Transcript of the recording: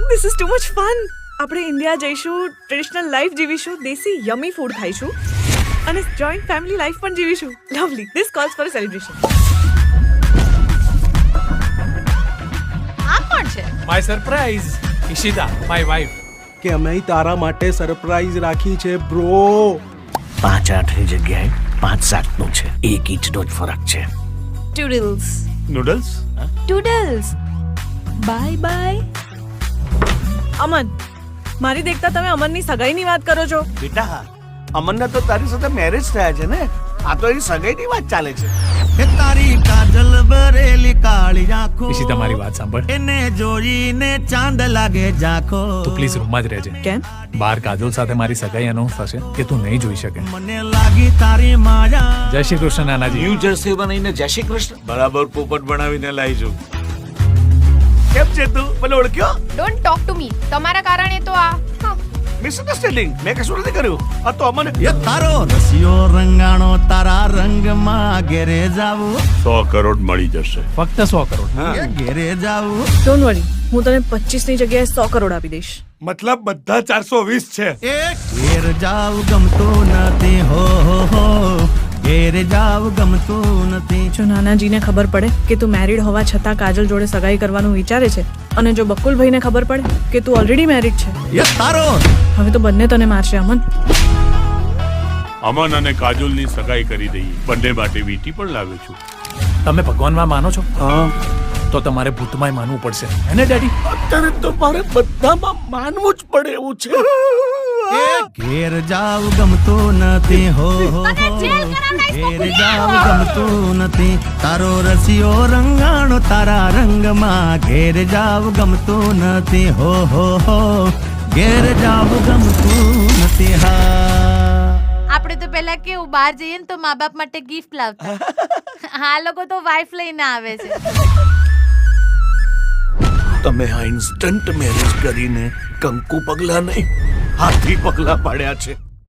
This is too much fun. આપણે India જઈશું, traditional life જીવીશું, દેશી યમી ફૂડ ખાઈશું અને જોઈન્ટ ફેમિલી લાઈફ પણ જીવીશું. Lovely. This calls for a celebration. આ કોણ છે? My surprise Ishita, my wife. કે અમે તારા માટે સરપ્રાઈઝ રાખી છે બ્રો. 5-8 ની જગ્યાએ 5-7 નું છે. 1 ઇંચનો જ ફરક છે. Toodles. Noodles? Toodles. Bye bye. Aman, મારી દેખતા તમે અમનની સગાઈની વાત કરો છો. બેટા, અમનના તો તારી સાથે મેરેજ થયા છે ને. આ તો એની સગાઈની વાત ચાલે છે. કે તારી કાજલ ભરેલી કાળી આંખો ઈશિતા, મારી વાત સાંભળ. એને જોઈને ચાંદ લાગે ઝાંખો. તું પ્લીઝ રૂમમાં જ રહેજે. કેમ? બહાર કાજોલ સાથે મારી સગાઈ અનાઉન્સ થશે કે તું નહીં જોઈ શકે. મને લાગી તારી માયા. જય શ્રી કૃષ્ણ નાનાજી. ન્યૂ જર્સી બનાવીને જય શ્રી કૃષ્ણ બરાબર પોપટ બનાવીને લાવી છું. કેમ છે તું? મને ઓળખ્યો? Don't talk to me. તમારા કારણે તો આ મિસઅન્ડરસ્ટેન્ડિંગ. મેં કશું નથી કર્યું. આ તો અમને એ તારો રસિયો રંગાણો તારા રંગમાં ઘેરે જાવું. 100 કરોડ મળી જશે. ફક્ત 100 કરોડ. એ ઘેરે જાવું. ડોન્ટ વરી, હું તને 25 ની જગ્યાએ 100 કરોડ આપી દઈશ. મતલબ બધા 420 છે. એ ઘેર જાવ ગમતું નથી હો ઘેર જાવ ગમતું નથી. જો નાનાજીને ખબર પડે કે તું મેરિડ હોવા છતાં કાજલ જોડે સગાઈ કરવાનું વિચારે છે અને જો બકુલભાઈને ખબર પડે કે તું ઓલરેડી મેરિડ છે, એ તારો હવે તો બંને તને મારશે. અમન, અમન અને કાજોલની સગાઈ કરી દઈએ. બંને માટે વીટી પણ લાવ્યો છું. તમે ભગવાનમાં માનો છો? તો તમારે ભૂતમાંય માનવું પડશે, હે ને ડેડી? અત્યારે તો મારે બધામાં માનવું જ પડે એવું છે. એ ઘેર જાવ ગમતું નથી હો ઘેર જાવ ગમતું નથી. તારો રસિયો રંગાણો તારા રંગમાં ઘેર જાવ ગમતું નથી હો ઘેર જાવ ગમતું નથી. હા, આપણે તો પહેલા કેવું બહાર જઈએ ને તો મા બાપ માટે ગિફ્ટ લાવતા. આ લોકો તો વાઇફ લઈને આવે છે. તમે આ ઇન્સ્ટન્ટ મેરેજ કરીને કંકુ પગલા નહીં હાથી પગલા પાડ્યા છે.